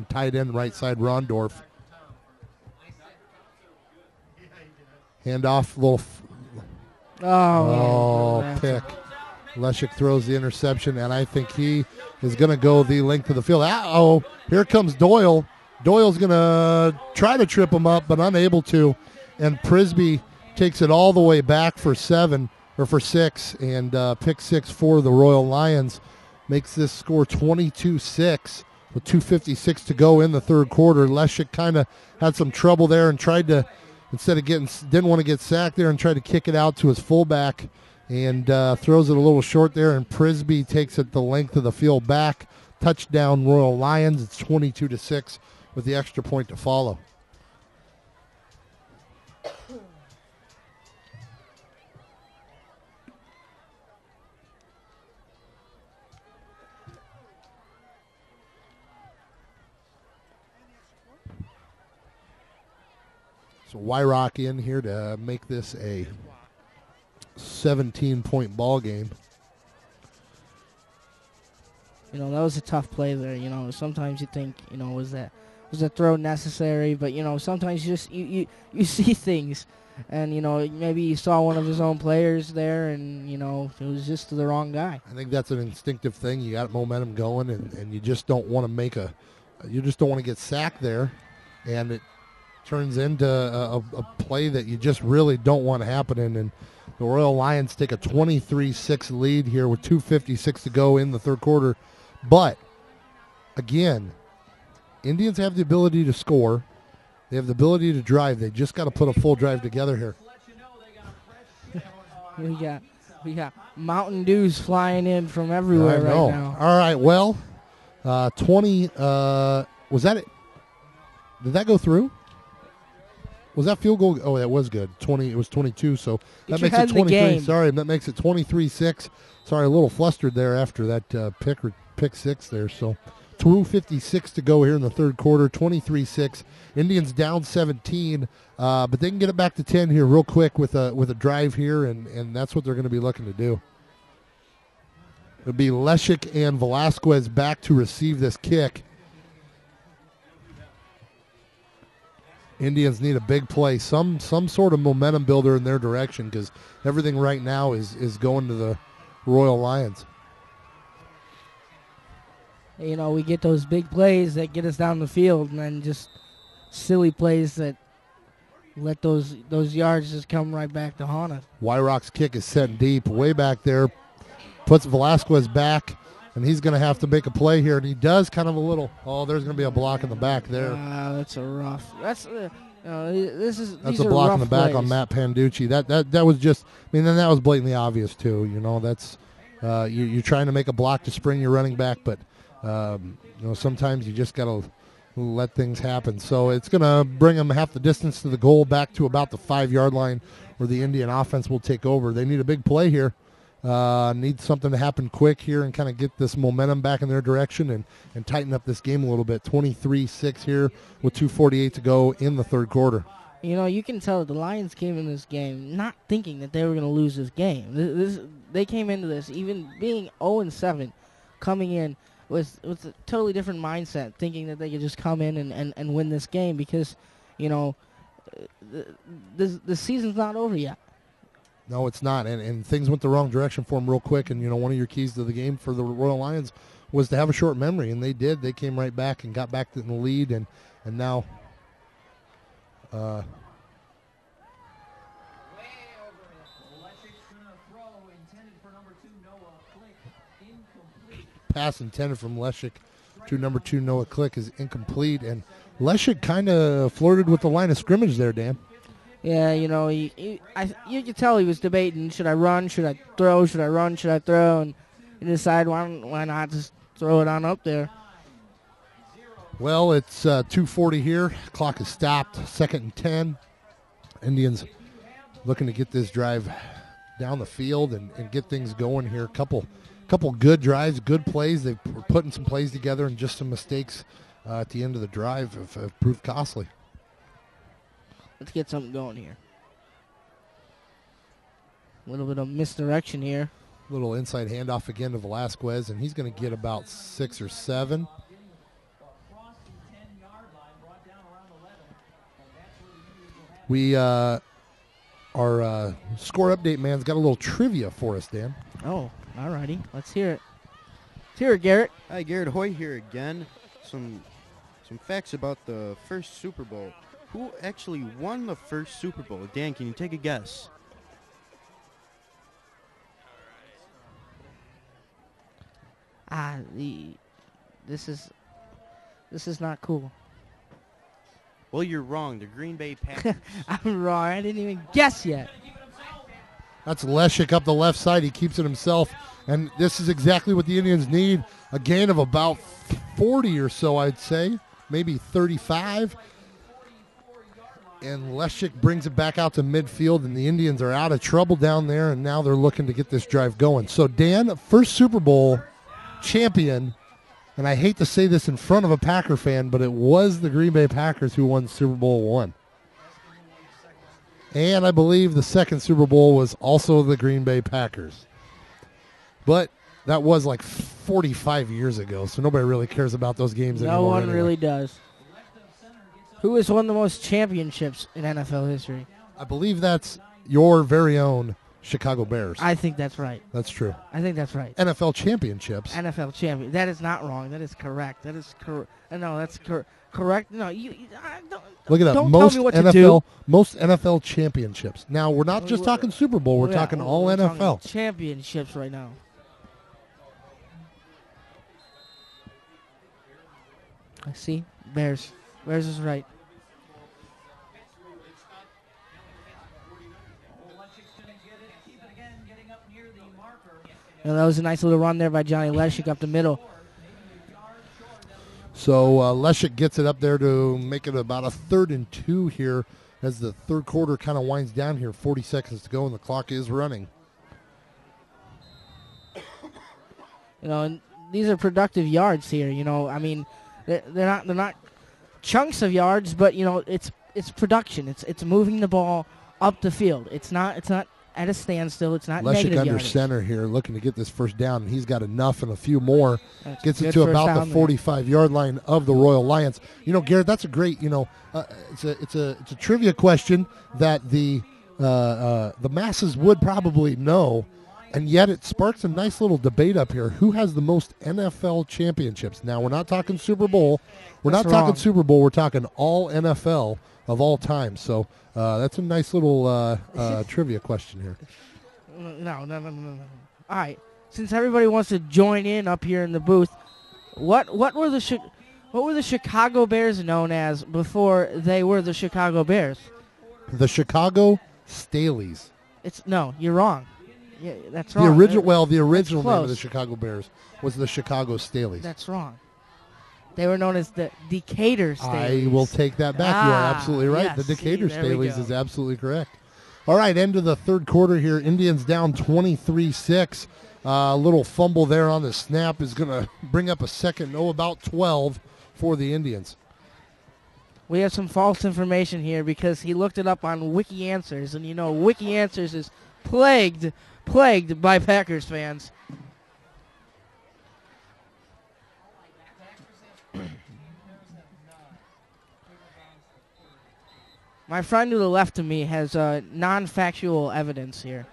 Tight end, right side, Rondorf. Handoff, little. Pick. Leshik throws the interception, and I think he is going to go the length of the field. Here comes Doyle. Doyle's going to try to trip him up, but unable to. And Prisby takes it all the way back for 6, and pick 6 for the Royal Lions. Makes this score 22-6 with 2:56 to go in the third quarter. Leshik kind of had some trouble there and tried to, didn't want to get sacked there and tried to kick it out to his fullback and throws it a little short there, and Prisby takes it the length of the field back. Touchdown Royal Lions. It's 22-6 with the extra point to follow. So Wyrock in here to make this a 17-point ball game. That was a tough play there. Sometimes you think, was that throw necessary? But sometimes you see things, and maybe you saw one of his own players there, and it was just the wrong guy. I think that's an instinctive thing. You got momentum going, and you just don't want to you just don't want to get sacked there, and it turns into a play that you just really don't want to happen in. And the Royal Lions take a 23-6 lead here with 2:56 to go in the third quarter. But, again, Indians have the ability to score. They have the ability to drive. They just got to put a full drive together here. We got Mountain Dews flying in from everywhere right now. All right, well, 20, was that it? Did that go through? Was that field goal? Oh, that was good. It was 22, so that makes it 23. Sorry, that makes it 23-6. Sorry, a little flustered there after that pick 6 there. So 2:56 to go here in the third quarter, 23-6. Indians down 17, but they can get it back to 10 here real quick with a drive here, and that's what they're going to be looking to do. It'll be Leshik and Velasquez back to receive this kick. Indians need a big play, some sort of momentum builder in their direction, because everything right now is going to the Royal Lions. We get those big plays that get us down the field, and then just silly plays that let those yards just come right back to haunt us. Wyrock's kick is set deep, way back there, puts Velasquez back, and he's going to have to make a play here, and he does kind of a little. Oh, there's going to be a block in the back there. That's a rough. That's a block in the back plays on Matt Panducci. That was just. Then that was blatantly obvious too. That's you're trying to make a block to spring your running back, but sometimes you just got to let things happen. So it's going to bring them half the distance to the goal, back to about the 5-yard line, where the Indian offense will take over. They need a big play here. Need something to happen quick here and kind of get this momentum back in their direction and tighten up this game a little bit. 23-6 here with 2:48 to go in the third quarter. You can tell that the Lions came in this game not thinking that they were going to lose this game. They came into this, even being 0-7, coming in with a totally different mindset, thinking that they could just come in and win this game, because, the season's not over yet. No, it's not, and things went the wrong direction for them real quick, and, one of your keys to the game for the Royal Lions was to have a short memory, and they did. They came right back and got back in the lead, and now pass intended from Leshik to number 2, Noah Click, is incomplete, and Leshik kind of flirted with the line of scrimmage there, Dan. Yeah, you could tell he was debating, should I run, should I throw, should I run, should I throw, and he decided why not just throw it on up there. Well, it's 2:40 here. Clock is stopped. 2nd and 10. Indians looking to get this drive down the field and get things going here. Couple good drives, good plays. They're putting some plays together, and just some mistakes at the end of the drive have proved costly. Let's get something going here. A little bit of misdirection here. Little inside handoff again to Velasquez, and he's going to get about 6 or 7. We our score update man's got a little trivia for us, Dan. Oh, alrighty. Let's hear it. Let's hear it, Garrett. Hi, Garrett Hoy here again. Some facts about the first Super Bowl. Who actually won the first Super Bowl? Dan, can you take a guess? This is not cool. Well, you're wrong. The Green Bay Packers. I'm wrong. I didn't even guess yet. That's Leshik up the left side. He keeps it himself. And this is exactly what the Indians need. A gain of about 40 or so, I'd say. Maybe 35. And Leshik brings it back out to midfield, and the Indians are out of trouble down there, and now they're looking to get this drive going. So, Dan, first Super Bowl champion, and I hate to say this in front of a Packer fan, but it was the Green Bay Packers who won Super Bowl I. And I believe the second Super Bowl was also the Green Bay Packers. But that was like 45 years ago, so nobody really cares about those games anymore. No one anyway. really does. Who has won the most championships in NFL history? I believe that's your very own Chicago Bears. I think that's right. That's true. I think that's right. NFL championships. NFL champion. That is not wrong. That is correct. That is correct. No, that's correct. No, don't. Look at that. Don't Most tell me what to do. Most NFL championships. Now we're not just talking Super Bowl. We're talking all we're NFL talking championships right now. I see. Bears. Bears is right. That was a nice little run there by Johnny Leshik up the middle. So Leshik gets it up there to make it about a 3rd and 2 here as the third quarter kind of winds down here. 40 seconds to go, and the clock is running. And these are productive yards here. I mean, they're not chunks of yards, but it's production. It's moving the ball up the field. It's not at a standstill. It's not Leshik negative under yardage. center here, looking to get this first down, and he's got enough and a few more. Gets it good to first about down the there. 45-yard line of the Royal Lions. Garrett, that's a great. It's a trivia question that the masses would probably know, and yet it sparks a nice little debate up here. Who has the most NFL championships? Now we're not talking Super Bowl. We're That's not talking wrong. Super Bowl. We're talking all NFL of all time. So that's a nice little trivia question here. No. All right. Since everybody wants to join in up here in the booth, what were the Chicago Bears known as before they were the Chicago Bears? The Chicago Staleys. You're wrong. Yeah, that's The wrong. original name of close. the Chicago Bears was the Chicago Staleys. That's wrong. They were known as the Decatur Staleys. I will take that back. You are absolutely right. yes, The Decatur see, there we Staleys go. is absolutely correct. All right, end of the third quarter here. Indians down 23-6. A little fumble there on the snap is going to bring up a second, about 12 for the Indians. We have some false information here because he looked it up on Wiki Answers, and Wiki Answers is plagued by Packers fans. My friend to the left of me has non-factual evidence here.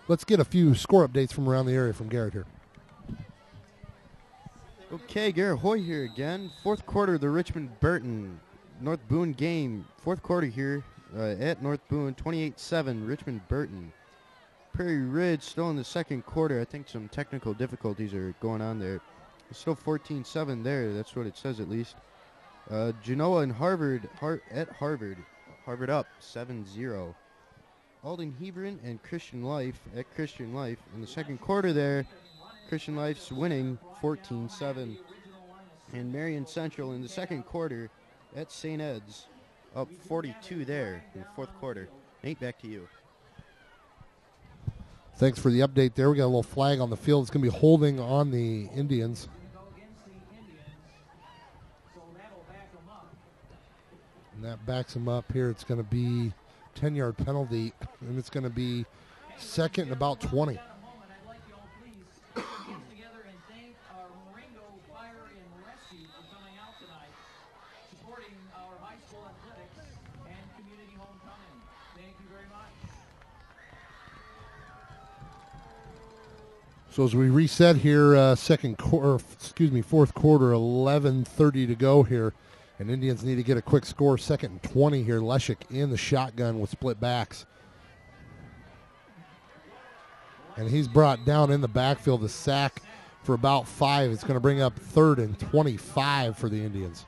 Let's get a few score updates from around the area from Garrett here. Okay, Garrett Hoy here again. Fourth quarter, the Richmond Burton North Boone game. Fourth quarter here at North Boone, 28-7, Richmond Burton. Prairie Ridge still in the second quarter. I think some technical difficulties are going on there. It's still 14-7 there. That's what it says at least. Genoa and Harvard at Harvard. Harvard up 7-0. Alden Hebron and Christian Life at Christian Life. In the second quarter there, Christian Life's winning 14-7. And Marion Central in the second quarter at St. Ed's up 42 there in the fourth quarter. Nate, back to you. Thanks for the update there. We got a little flag on the field. It's going to be holding on the Indians. And that backs them up here. It's going to be 10-yard penalty, and it's going to be second and about 20. So as we reset here, fourth quarter, 11:30 to go here, and Indians need to get a quick score. Second and 20 here. Leshik in the shotgun with split backs, and he's brought down in the backfield. The sack for about 5. It's going to bring up third and 25 for the Indians.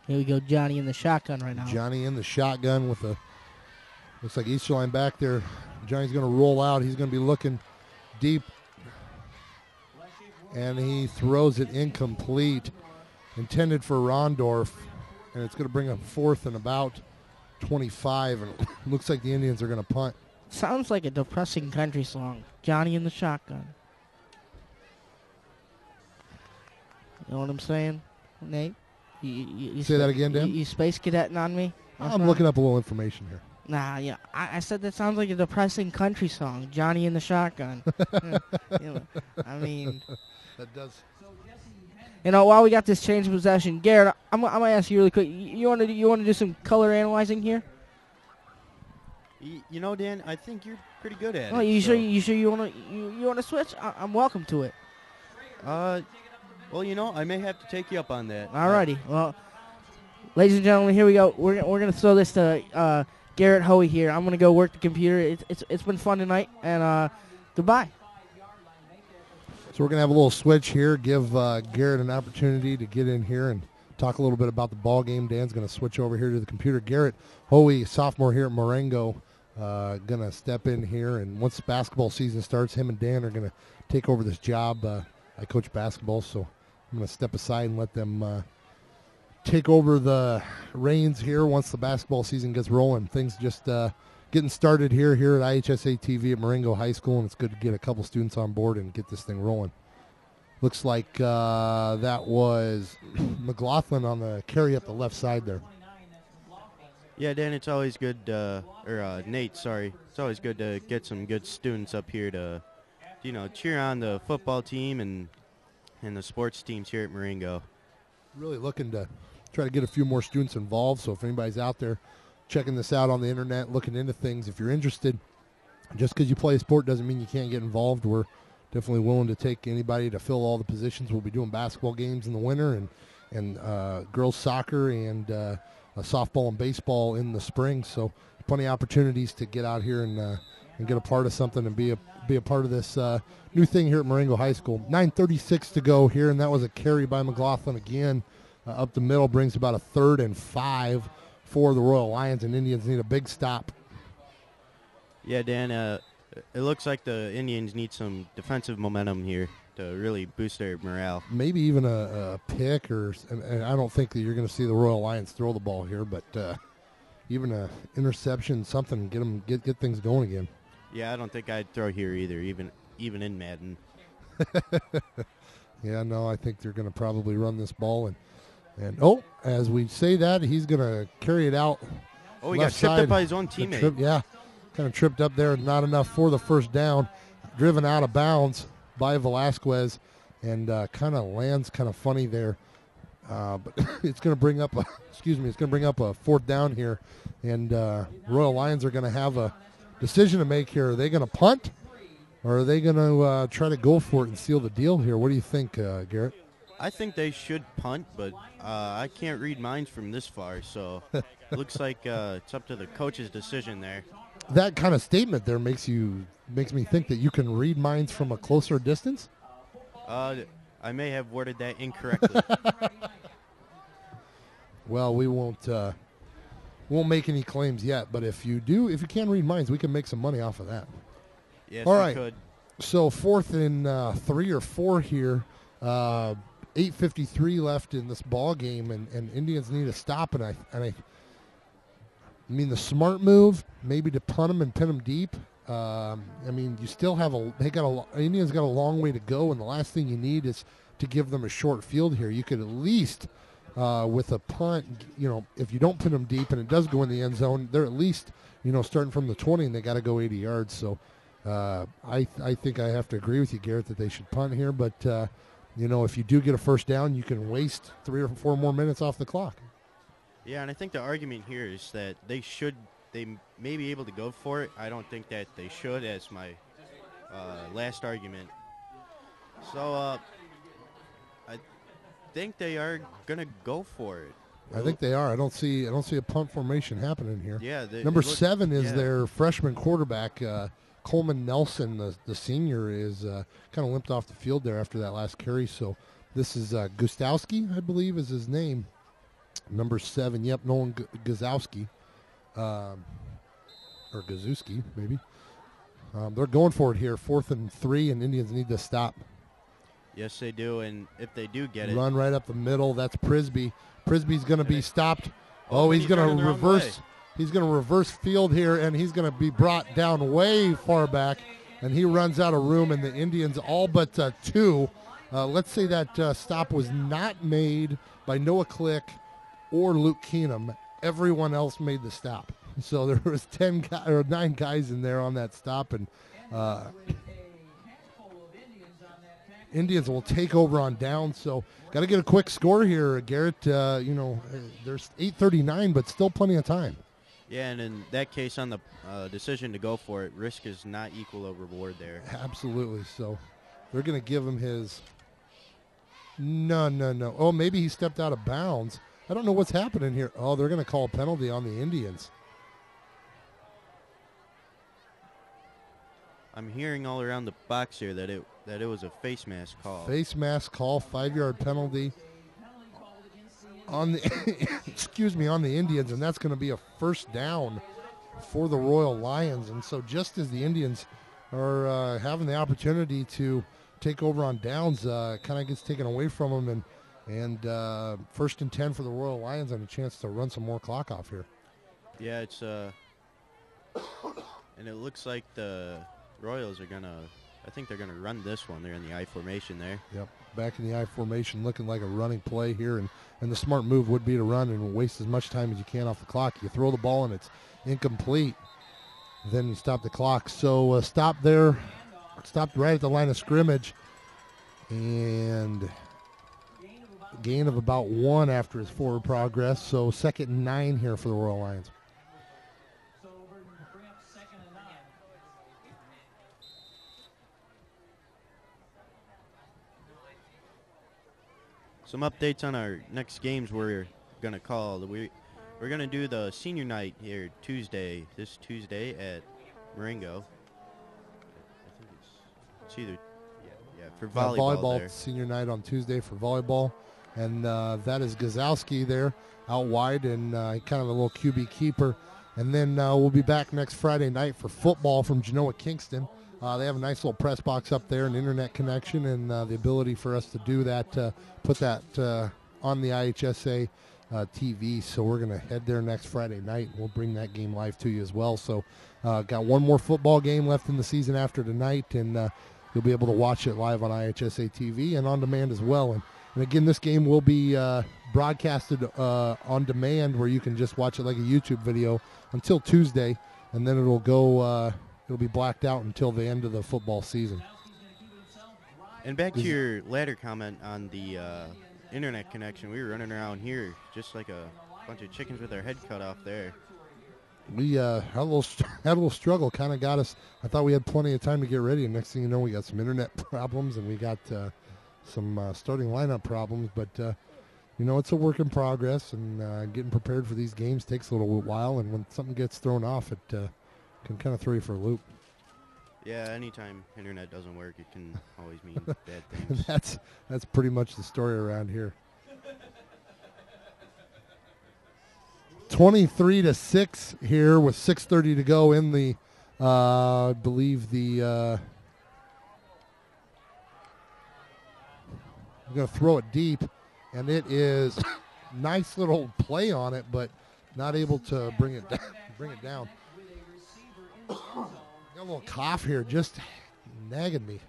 Here we go, Johnny in the shotgun right now. Johnny in the shotgun with a, looks like Easterline back there. Johnny's going to roll out. He's going to be looking deep, and he throws it incomplete, intended for Rondorf, and it's going to bring up fourth and about 25, and it looks like the Indians are going to punt. Sounds like a depressing country song. Johnny in the shotgun. You know what I'm saying, Nate? You say that again, Dan? You space cadetting on me? I'm looking up a little information here. Nah, yeah. I said that sounds like a depressing country song. Johnny in the shotgun. I mean, that does. You know, while we got this change of possession, Garrett, I'm gonna ask you really quick. You want to do some color analyzing here? You know, Dan, I think you're pretty good at it. You sure you want to switch? I'm welcome to it. Well, you know, I may have to take you up on that. Alrighty. Well, ladies and gentlemen, here we go. We're gonna throw this to Garrett Hoey here. I'm gonna go work the computer. It's been fun tonight, and goodbye. So we're gonna have a little switch here. Give Garrett an opportunity to get in here and talk a little bit about the ball game. Dan's gonna switch over here to the computer. Garrett Hoey, sophomore here at Marengo, gonna step in here, and once basketball season starts, him and Dan are gonna take over this job. I coach basketball, so I'm going to step aside and let them take over the reins here once the basketball season gets rolling. Things just getting started here at IHSA TV at Marengo High School, and it's good to get a couple students on board and get this thing rolling. Looks like that was McLaughlin on the carry up the left side there. Yeah, Dan, it's always good, Nate, sorry. It's always good to get some good students up here to, cheer on the football team and the sports teams here at Marengo. Really looking to try to get a few more students involved, so if anybody's out there checking this out on the internet, looking into things, if you're interested, just because you play a sport doesn't mean you can't get involved. We're definitely willing to take anybody to fill all the positions. We'll be doing basketball games in the winter and girls soccer and softball and baseball in the spring, so plenty of opportunities to get out here and get a part of something and be a part of this new thing here at Marengo High School. 9:36 to go here, and that was a carry by McLaughlin again. Up the middle brings about a 3rd and 5 for the Royal Lions, and Indians need a big stop. Yeah, Dan, it looks like the Indians need some defensive momentum here to really boost their morale. Maybe even a pick, and I don't think that you're going to see the Royal Lions throw the ball here, but even an interception, something, get things going again. Yeah, I don't think I'd throw here either, even in Madden. Yeah, no, I think they're going to probably run this ball. And as we say that, he's going to carry it out. Oh, he got tripped up by his own teammate. Kind of tripped up there. Not enough for the first down. Driven out of bounds by Velasquez and kind of lands kind of funny there. But it's going to bring up a 4th down here. And Royal Lions are going to have a decision to make here. Are they going to punt, or are they going to try to go for it and seal the deal here? What do you think, Garrett? I think they should punt, but I can't read minds from this far, so it looks like it's up to the coach's decision there. That kind of statement there makes me think that you can read minds from a closer distance? I may have worded that incorrectly. Well, we won't make any claims yet, but if you can read minds, we can make some money off of that. Yes, All we right. could. So 4th and 3 or 4 here. 8:53 left in this ball game, and Indians need a stop. And I mean, the smart move maybe to punt them and pin them deep. I mean, you still have Indians got a long way to go, and the last thing you need is to give them a short field here. You could at least, with a punt, if you don't pin them deep and it does go in the end zone, they're at least, starting from the 20 and they got to go 80 yards. So I think I have to agree with you, Garrett, that they should punt here. But, if you do get a first down, you can waste 3 or 4 more minutes off the clock. Yeah, and I think the argument here is that they may be able to go for it. I don't think that they should, as my last argument. So I think they are gonna go for it. I think they are. I don't see a punt formation happening here. Yeah. Number 7 is their freshman quarterback, Coleman Nelson. The senior is kind of limped off the field there after that last carry. So this is Gustowski, I believe, is his name. Number 7, yep, Nolan Gazowski, or Gazowski, maybe. They're going for it here, 4th and 3, and Indians need to stop. Yes, they do, and if they do get it, run right up the middle. That's Prisby. Prisby's going to be stopped. Oh, he's going to reverse. He's going to reverse field here, and he's going to be brought down way far back, and he runs out of room, and the Indians all but 2. Let's say that stop was not made by Noah Click or Luke Keenum. Everyone else made the stop. So there was 9 guys in there on that stop, and Indians will take over on down. So got to get a quick score here, Garrett. There's 8:39, but still plenty of time. Yeah, and in that case, on the decision to go for it, risk is not equal of reward there. Absolutely. So they're going to give him his. No. Oh, maybe he stepped out of bounds. I don't know what's happening here. Oh, they're going to call a penalty on the Indians. I'm hearing all around the box here that it was a face mask call. Face mask call, 5-yard penalty on the on the Indians, and that's going to be a first down for the Royal Lions. And so just as the Indians are having the opportunity to take over on downs, kind of gets taken away from them, and 1st and 10 for the Royal Lions and a chance to run some more clock off here. Yeah, it's and it looks like the Royals are I think they're gonna run this one. They're in the I formation there. Yep, back in the I formation, looking like a running play here, and the smart move would be to run and waste as much time as you can off the clock. You throw the ball and it's incomplete, then you stop the clock. So stop there, stopped right at the line of scrimmage, and gain of about 1 after his forward progress. So 2nd and 9 here for the Royal Lions. Some updates on our next games we're going to call. We're going to do the senior night here this Tuesday at Marengo. I think it's either, for volleyball there. Senior night on Tuesday for volleyball. And that is Gazowski there out wide and kind of a little QB keeper. And then we'll be back next Friday night for football from Genoa Kingston. They have a nice little press box up there, an internet connection, and the ability for us to do that, put that on the IHSA TV. So we're going to head there next Friday night, and we'll bring that game live to you as well. So got one more football game left in the season after tonight, and you'll be able to watch it live on IHSA TV and on demand as well. And again, this game will be broadcasted on demand, where you can just watch it like a YouTube video until Tuesday, and then it'll go. It'll be blacked out until the end of the football season. And back to your latter comment on the internet connection, we were running around here just like a bunch of chickens with our head cut off there. We had a little struggle, kind of got us. I thought we had plenty of time to get ready, and next thing you know, we got some internet problems, and we got some starting lineup problems. But it's a work in progress, and getting prepared for these games takes a little while. And when something gets thrown off, it can kind of throw you for a loop. Yeah, anytime internet doesn't work, it can always mean bad things. That's pretty much the story around here. 23-6 here with 6:30 to go in the, I believe the. I'm going to throw it deep, and it is nice little play on it, but not able to bring it down. Got a little cough here, just nagging me.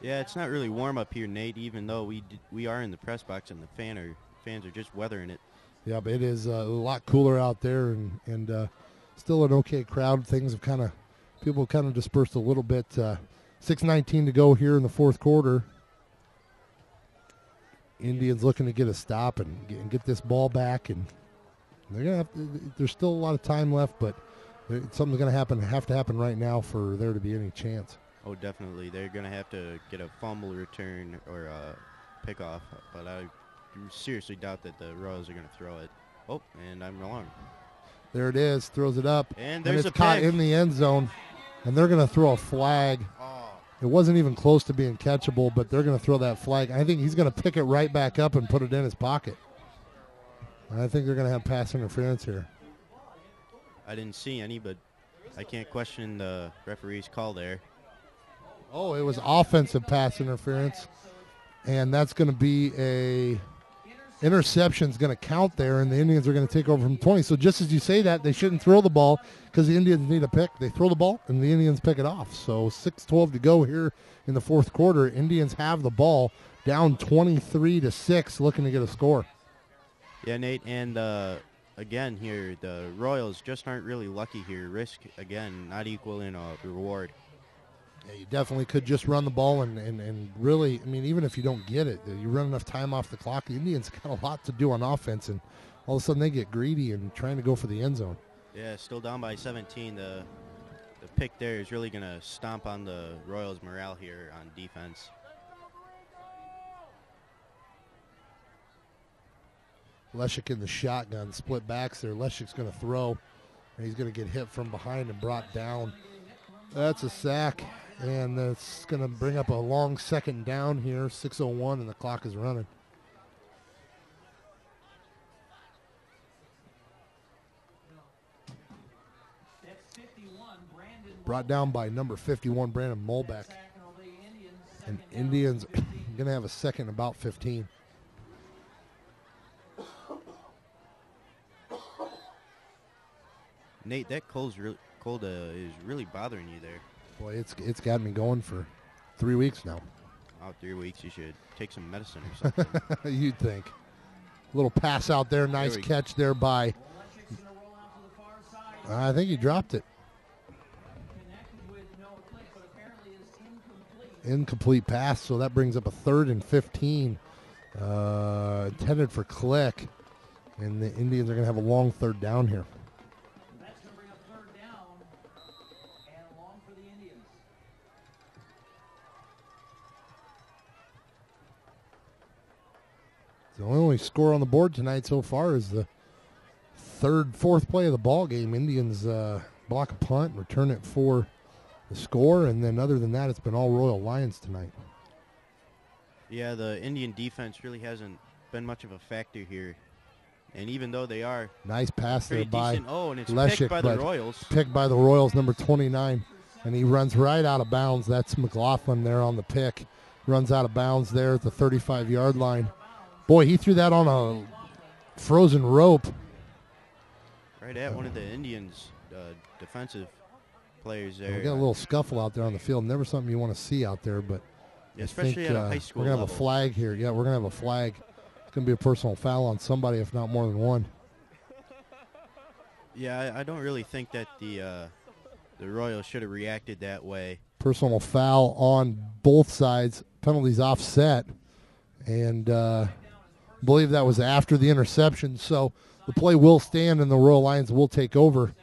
Yeah, it's not really warm up here, Nate, even though we are in the press box and the fans are just weathering it. Yeah, but it is a lot cooler out there, and still an okay crowd. Things have people kind of dispersed a little bit. 6:19 to go here in the fourth quarter. Indians looking to get a stop and get this ball back, and they're gonna there's still a lot of time left, but something's gonna have to happen right now for there to be any chance. Oh, definitely. They're going to have to get a fumble return or a pickoff, but I seriously doubt that the Royals are going to throw it. Oh, and I'm wrong. There it is. Throws it up. And there's it's a caught pick. in the end zone, and they're going to throw a flag. Oh. It wasn't even close to being catchable, but they're going to throw that flag. I think he's going to pick it right back up and put it in his pocket. I think they're going to have pass interference here. I didn't see any, but I can't question the referee's call there. Oh, it was offensive pass interference, and that's going to be a interception's going to count there, and the Indians are going to take over from 20. So just as you say that, they shouldn't throw the ball because the Indians need a pick. They throw the ball, and the Indians pick it off. So 6:12 to go here in the fourth quarter. Indians have the ball down 23-6, looking to get a score. Yeah, Nate, and again here, the Royals just aren't really lucky here. Risk, again, not equaling a reward. Yeah, you definitely could just run the ball and really, I mean, even if you don't get it, you run enough time off the clock. The Indians got a lot to do on offense, and all of a sudden they get greedy and trying to go for the end zone. Yeah, still down by 17. The pick there is really going to stomp on the Royals' morale here on defense. Leshik in the shotgun, split backs there. Leshik's going to throw, and he's going to get hit from behind and brought down. That's a sack, and it's going to bring up a long second down here, 6:01, and the clock is running. Brought down by number 51, Brandon Molbeck. And Indians going to have a second about 15. Nate, that cold is really bothering you there. Boy, it's got me going for 3 weeks now. Oh, 3 weeks. You should take some medicine or something. You'd think. A little pass out there. Nice catch there by. I think he dropped it. Incomplete pass, so that brings up a 3rd and 15. Intended for Click. And the Indians are going to have a long third down here. The only score on the board tonight so far is the fourth play of the ball game. Indians block a punt, return it for the score, and then other than that, it's been all Royal Lions tonight. Yeah, the Indian defense really hasn't been much of a factor here. And even though they are nice pass there by decent. Oh, and it's Leshik, picked by the Royals. Picked by the Royals, number 29, and he runs right out of bounds. That's McLaughlin there on the pick. Runs out of bounds there at the 35-yard line. Boy, he threw that on a frozen rope. Right at one of the Indians' defensive players there. We got a little scuffle out there on the field. Never something you want to see out there, but yeah, especially at a high school we're going to have level. a flag here. Yeah, we're going to have a flag. It's going to be a personal foul on somebody, if not more than one. Yeah, I don't really think that the Royals should have reacted that way. Personal foul on both sides. Penalties offset. And I believe that was after the interception. So the play will stand and the Royal Lions will take over.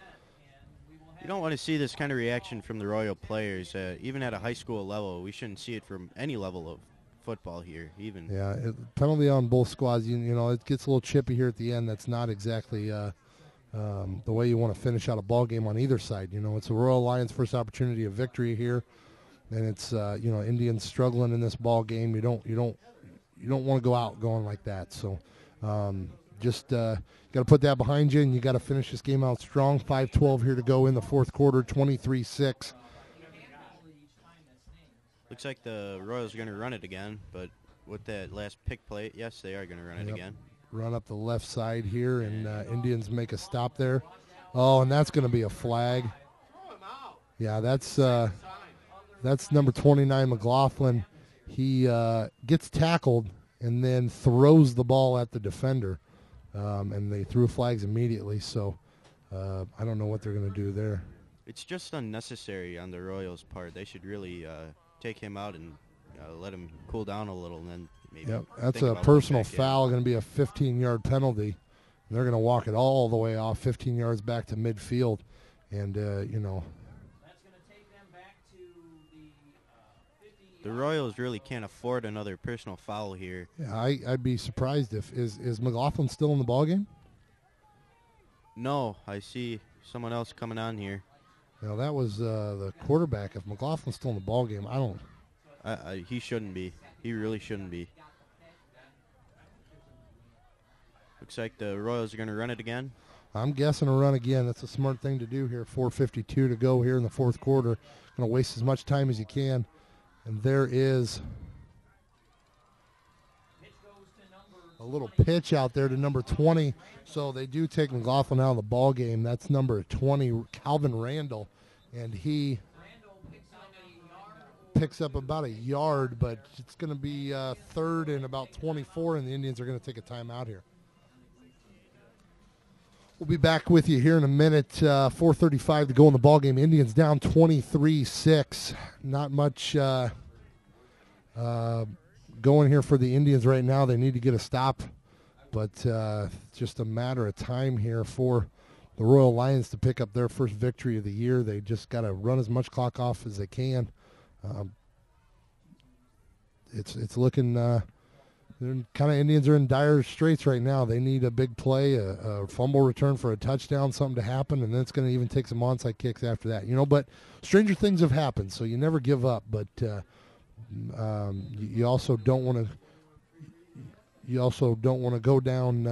You don't want to see this kind of reaction from the Royal players. Even at a high school level, we shouldn't see it from any level of football here. Even Penalty on both squads. You know, it gets a little chippy here at the end. That's not exactly the way you want to finish out a ball game on either side. You know, it's the Royal Lions' first opportunity of victory here, and it's Indians struggling in this ball game. You don't want to go out going like that. So just got to put that behind you, and you got to finish this game out strong. 5:12 here to go in the fourth quarter, 23-6. Looks like the Royals are going to run it again, but with that last pick play, yes, they are going to run it again. Run up the left side here, and Indians make a stop there. Oh, and that's going to be a flag. Yeah, that's number 29, McLaughlin. He gets tackled and then throws the ball at the defender, and they threw flags immediately. So I don't know what they're going to do there. It's just unnecessary on the Royals' part. They should really take him out and let him cool down a little, and then maybe. Yep, that's a personal foul, going to be a 15-yard penalty. And they're going to walk it all the way off 15 yards back to midfield, and the Royals really can't afford another personal foul here. Yeah, I'd be surprised if is McLaughlin still in the ballgame? No, I see someone else coming on here. No, that was the quarterback. If McLaughlin's still in the ballgame, I don't. He shouldn't be. He really shouldn't be. Looks like the Royals are going to run it again. I'm guessing a run again. That's a smart thing to do here. 4:52 to go here in the fourth quarter. Going to waste as much time as you can. And there is a little pitch out there to number 20. So they do take McLaughlin out of the ball game. That's number 20, Calvin Randall. And he picks up about a yard, but it's going to be third and about 24, and the Indians are going to take a timeout here. We'll be back with you here in a minute. 4:35 to go in the ballgame. Indians down 23-6. Not much going here for the Indians right now. They need to get a stop, but just a matter of time here for the Royal Lions to pick up their first victory of the year. They just got to run as much clock off as they can. It's looking. Indians are in dire straits right now. They need a big play, a fumble return for a touchdown, something to happen, and then it's going to even take some onside kicks after that. But stranger things have happened, so you never give up. But you also don't want to. You also don't want to go down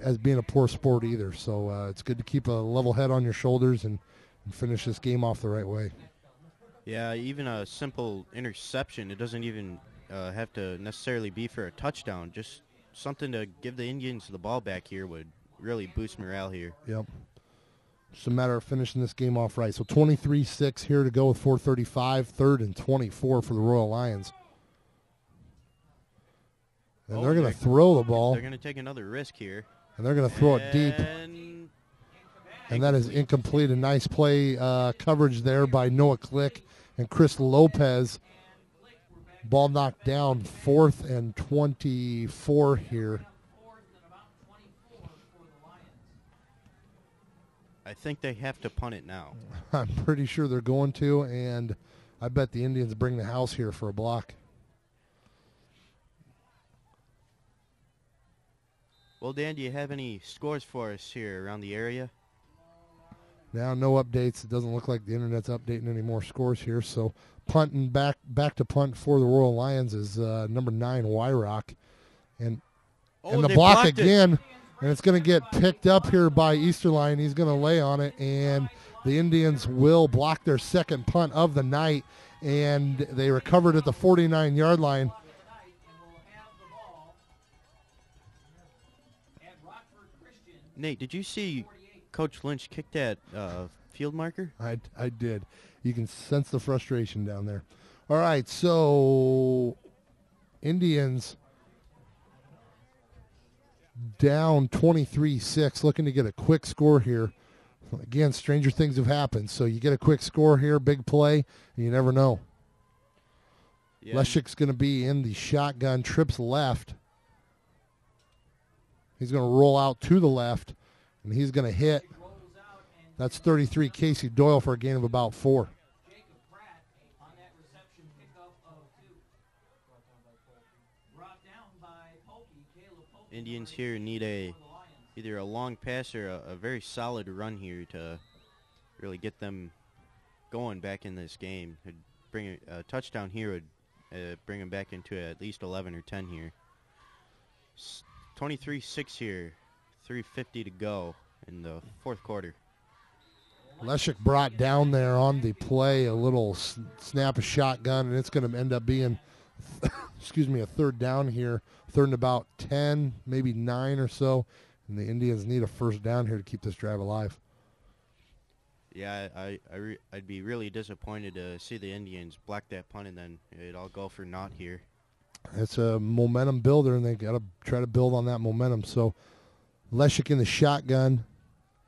as being a poor sport either. So it's good to keep a level head on your shoulders and finish this game off the right way. Yeah, even a simple interception, it doesn't even have to necessarily be for a touchdown. Just something to give the Indians the ball back here would really boost morale here. Yep. Just a matter of finishing this game off right. So 23-6 here to go with 4:35, third and 24 for the Royal Lions. And they're going to throw the ball. They're going to take another risk here. And they're going to throw it deep. And that is incomplete. A nice play coverage there by Noah Click and Chris Lopez. Ball knocked down, 4th and 24 here. I think they have to punt it now. I'm pretty sure they're going to, and I bet the Indians bring the house here for a block. Well, Dan, do you have any scores for us here around the area? Now, no updates. It doesn't look like the Internet's updating any more scores here. So, punting back to punt for the Royal Lions is number 9, Wyrock. And the block again, and it's going to get picked up here by Easterline. He's going to lay on it, and the Indians will block their second punt of the night, and they recovered at the 49-yard line. Nate, did you see Coach Lynch kick that field marker? I did. You can sense the frustration down there. All right, so Indians down 23-6, looking to get a quick score here. Again, stranger things have happened. So you get a quick score here, big play, and you never know. Yeah. Leszek's going to be in the shotgun, trips left. He's going to roll out to the left, and he's going to hit. That's 33, Casey Doyle, for a gain of about 4. Indians here need either a long pass or a very solid run here to really get them going back in this game. Bring a touchdown here would bring them back into at least 11 or 10 here. 23-6 here. 3:50 to go in the fourth quarter. Leshek brought down there on the play a little snap of shotgun, and it's going to end up being, excuse me, a third down here. Third and about 10, maybe 9 or so. And the Indians need a first down here to keep this drive alive. Yeah, I'd be really disappointed to see the Indians block that punt and then it all go for naught here. It's a momentum builder, and they got to try to build on that momentum. So Leshek in the shotgun.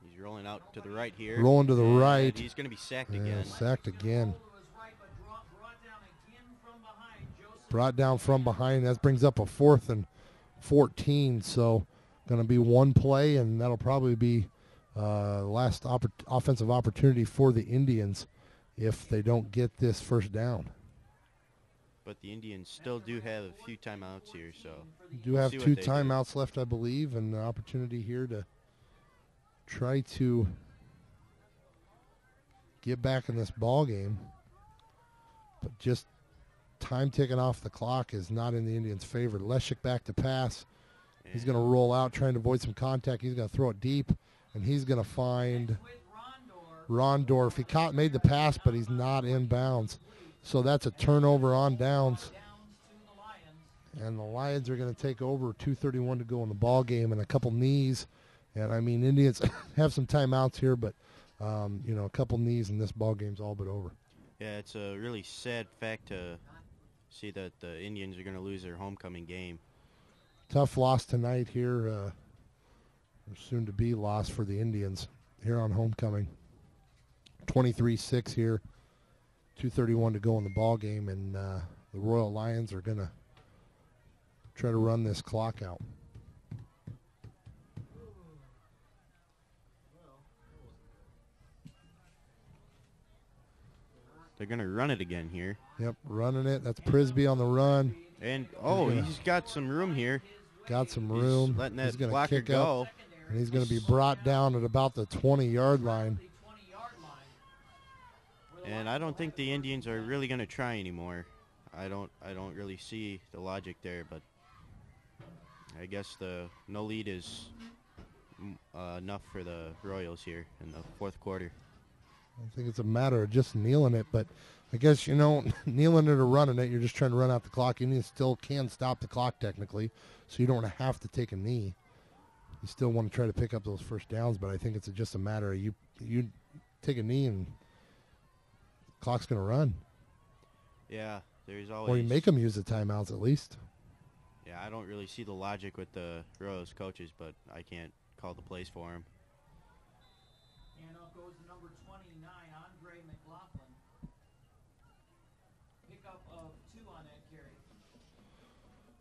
He's rolling out to the right here. Rolling to the right. He's going to be sacked again. Sacked again. Brought down from behind. That brings up a 4th and 14. So going to be one play, and that'll probably be last offensive opportunity for the Indians if they don't get this first down. But the Indians still do have a few timeouts here, so do have 2 timeouts left, I believe, and an opportunity here to try to get back in this ball game. But just time ticking off the clock is not in the Indians' favor. Leshek back to pass. He's going to roll out, trying to avoid some contact. He's going to throw it deep, and he's going to find Rondorf. He made the pass, but he's not in bounds. So that's a turnover on downs. And the Lions are going to take over. 2:31 to go in the ball game and a couple knees. And, I mean, Indians have some timeouts here, but, a couple knees and this ball game's all but over. Yeah, it's a really sad fact to see that the Indians are going to lose their homecoming game. Tough loss tonight here. Or soon to be loss for the Indians here on homecoming. 23-6 here. 2:31 to go in the ball game, and the Royal Lions are going to try to run this clock out. They're going to run it again here. Yep, running it. That's Prisby on the run. And, he's got some room here. Got some room. He's letting that gonna blocker kick go. Up, and he's going to be brought down at about the 20-yard line. And I don't think the Indians are really going to try anymore. I don't really see the logic there, but I guess the no lead is enough for the Royals here in the fourth quarter. I think it's a matter of just kneeling it, but I guess, kneeling it or running it, you're just trying to run out the clock. You still can stop the clock technically, so you don't have to take a knee. You still want to try to pick up those first downs, but I think it's just a matter of you take a knee and clock's going to run. Yeah, there's always... Or you make them use the timeouts at least. Yeah, I don't really see the logic with the Royals coaches, but I can't call the plays for them. And up goes the number 29, Andre McLaughlin. Pickup of 2 on that carry.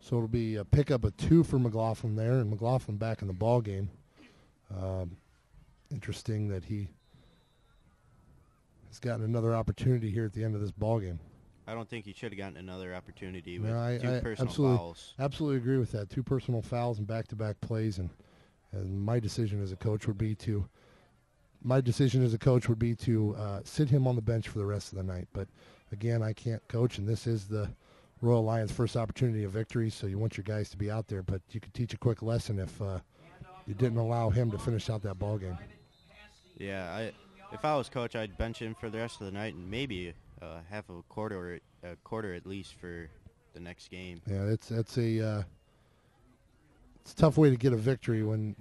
So it'll be a pickup of 2 for McLaughlin there, and McLaughlin back in the ball game. Interesting that he has gotten another opportunity here at the end of this ball game. I don't think he should have gotten another opportunity with I 2 personal fouls. Absolutely agree with that. 2 personal fouls and back-to-back plays, and my decision as a coach would be to sit him on the bench for the rest of the night. But again, I can't coach, and this is the Royal Lions' first opportunity of victory, so you want your guys to be out there. But you could teach a quick lesson if you didn't allow him to finish out that ball game. Yeah, if I was coach, I'd bench him for the rest of the night and maybe half of a quarter at least for the next game. Yeah, it's a tough way to get a victory when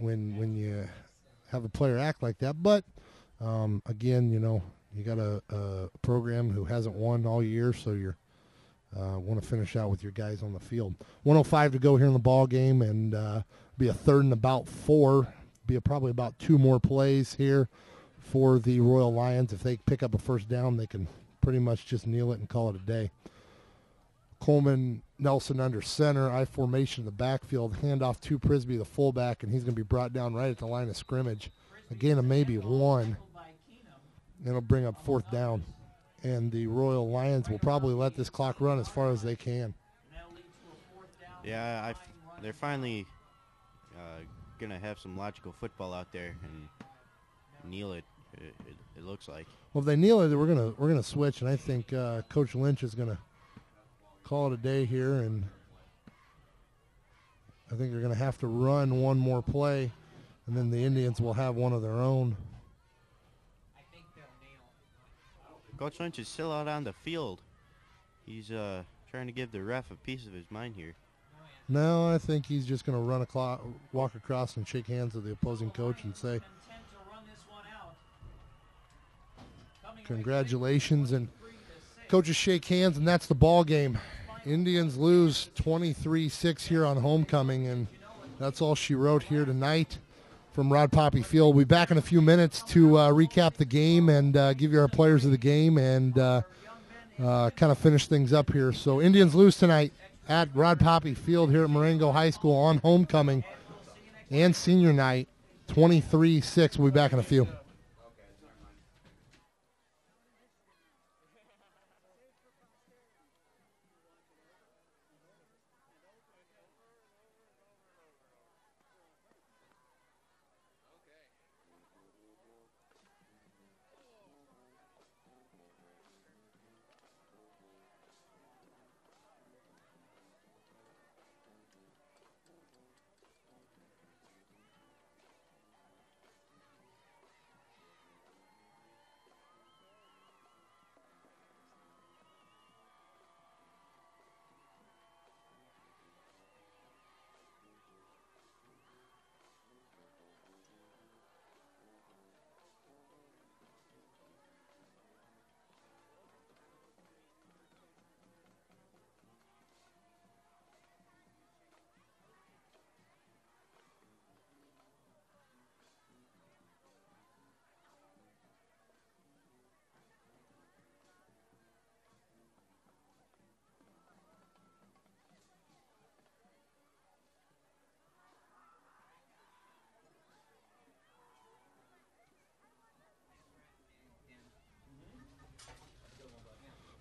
you have a player act like that. But again, you got a program who hasn't won all year, so you're want to finish out with your guys on the field. 1:05 to go here in the ball game, and be a third and about 4. Be probably about 2 more plays here for the Royal Lions. If they pick up a first down, they can pretty much just kneel it and call it a day. Coleman Nelson under center, I formation in the backfield, handoff to Prisby, the fullback, and he's going to be brought down right at the line of scrimmage. A gain of maybe 1. It'll bring up 4th down. And the Royal Lions will probably let this clock run as far as they can. Yeah, they're finally going to have some logical football out there and kneel it. It looks like. Well, if they kneel it, we're gonna switch, and I think Coach Lynch is gonna call it a day here, and I think they're going to have to run one more play, and then the Indians will have one of their own. Coach Lynch is still out on the field. He's trying to give the ref a piece of his mind here. No, I think he's just going to walk across and shake hands with the opposing coach and say, congratulations, and coaches shake hands, and that's the ball game. Indians lose 23-6 here on homecoming, and that's all she wrote here tonight from Rod Poppy Field. We'll be back in a few minutes to recap the game and give you our players of the game and kind of finish things up here. So Indians lose tonight at Rod Poppy Field here at Marengo High School on homecoming and senior night, 23-6. We'll be back in a few.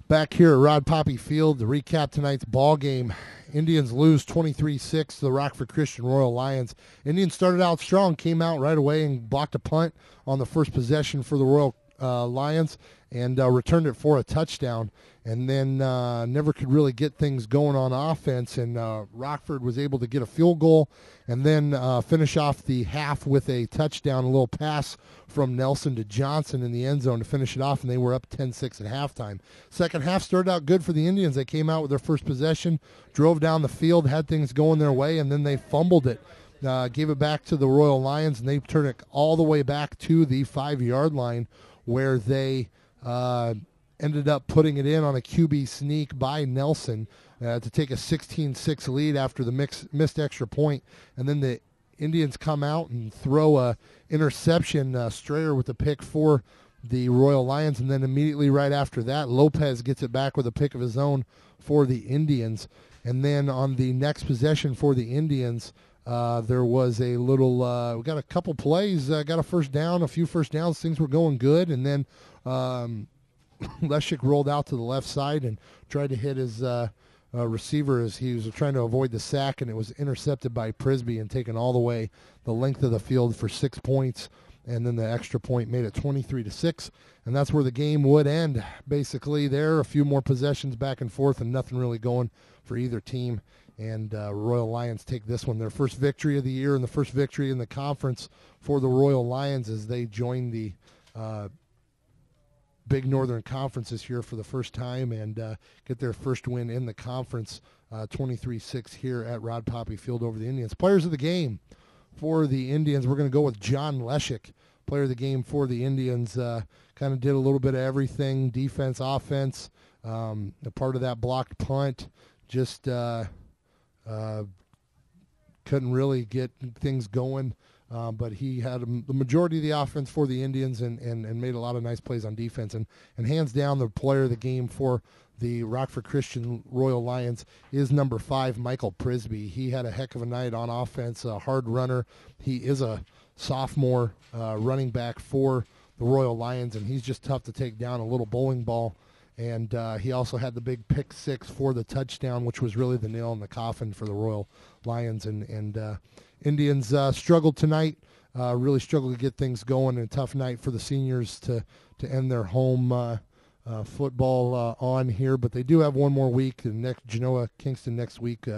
Back here at Rod Poppy Field to recap tonight's ball game. Indians lose 23-6 to the Rockford Christian Royal Lions. Indians started out strong, came out right away and blocked a punt on the first possession for the Royal Lions and returned it for a touchdown, and then never could really get things going on offense, and Rockford was able to get a field goal and then finish off the half with a touchdown, a little pass from Nelson to Johnson in the end zone to finish it off, and they were up 10-6 at halftime. Second half started out good for the Indians. They came out with their first possession, drove down the field, had things going their way, and then they fumbled it. Gave it back to the Royal Lions, and they turned it all the way back to the 5-yard line, where they ended up putting it in on a QB sneak by Nelson to take a 16-6 lead after the missed extra point. And then the Indians come out and throw a interception, Strayer with a pick for the Royal Lions. And then immediately right after that, Lopez gets it back with a pick of his own for the Indians. And then on the next possession for the Indians, there was a little, we got a couple plays, got a first down, a few first downs, things were going good, and then Leshik rolled out to the left side and tried to hit his receiver as he was trying to avoid the sack, and it was intercepted by Prisby and taken all the way the length of the field for 6 points, and then the extra point made it 23-6, and that's where the game would end. Basically there, a few more possessions back and forth and nothing really going for either team. And Royal Lions take this one, their first victory of the year and the first victory in the conference for the Royal Lions as they join the Big Northern Conference this year for the first time and get their first win in the conference, 23-6 here at Rod Poppy Field over the Indians. Players of the game for the Indians, we're going to go with John Leshik. Player of the game for the Indians, kind of did a little bit of everything, defense, offense, a part of that blocked punt, just couldn't really get things going, but he had the majority of the offense for the Indians and made a lot of nice plays on defense. And hands down, the player of the game for the Rockford Christian Royal Lions is number 5, Michael Prisby. He had a heck of a night on offense, a hard runner. He is a sophomore running back for the Royal Lions, and he's just tough to take down, a little bowling ball. And he also had the big pick 6 for the touchdown, which was really the nail in the coffin for the Royal Lions. And Indians struggled tonight, really struggled to get things going. And a tough night for the seniors to end their home football on here. But they do have one more week. And next Genoa Kingston next week.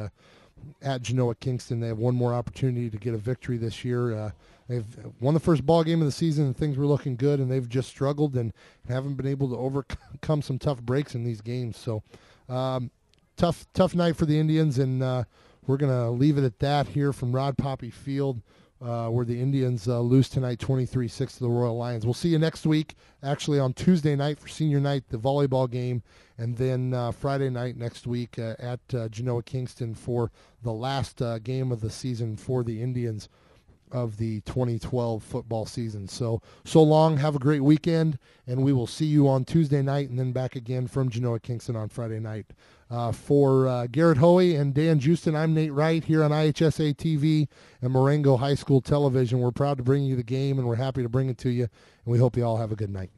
at Genoa Kingston. They have one more opportunity to get a victory this year. They've won the first ball game of the season, and things were looking good, and they've just struggled and haven't been able to overcome some tough breaks in these games. So tough night for the Indians, and we're going to leave it at that here from Rod Poppy Field, where the Indians lose tonight 23-6 to the Royal Lions. We'll see you next week, actually on Tuesday night for senior night, the volleyball game, and then Friday night next week at Genoa Kingston for the last game of the season for the Indians of the 2012 football season. So long, have a great weekend, and we will see you on Tuesday night and then back again from Genoa Kingston on Friday night. For Garrett Hoey and Dan Justin, I'm Nate Wright here on IHSA TV and Marengo High School Television. We're proud to bring you the game, and we're happy to bring it to you, and we hope you all have a good night.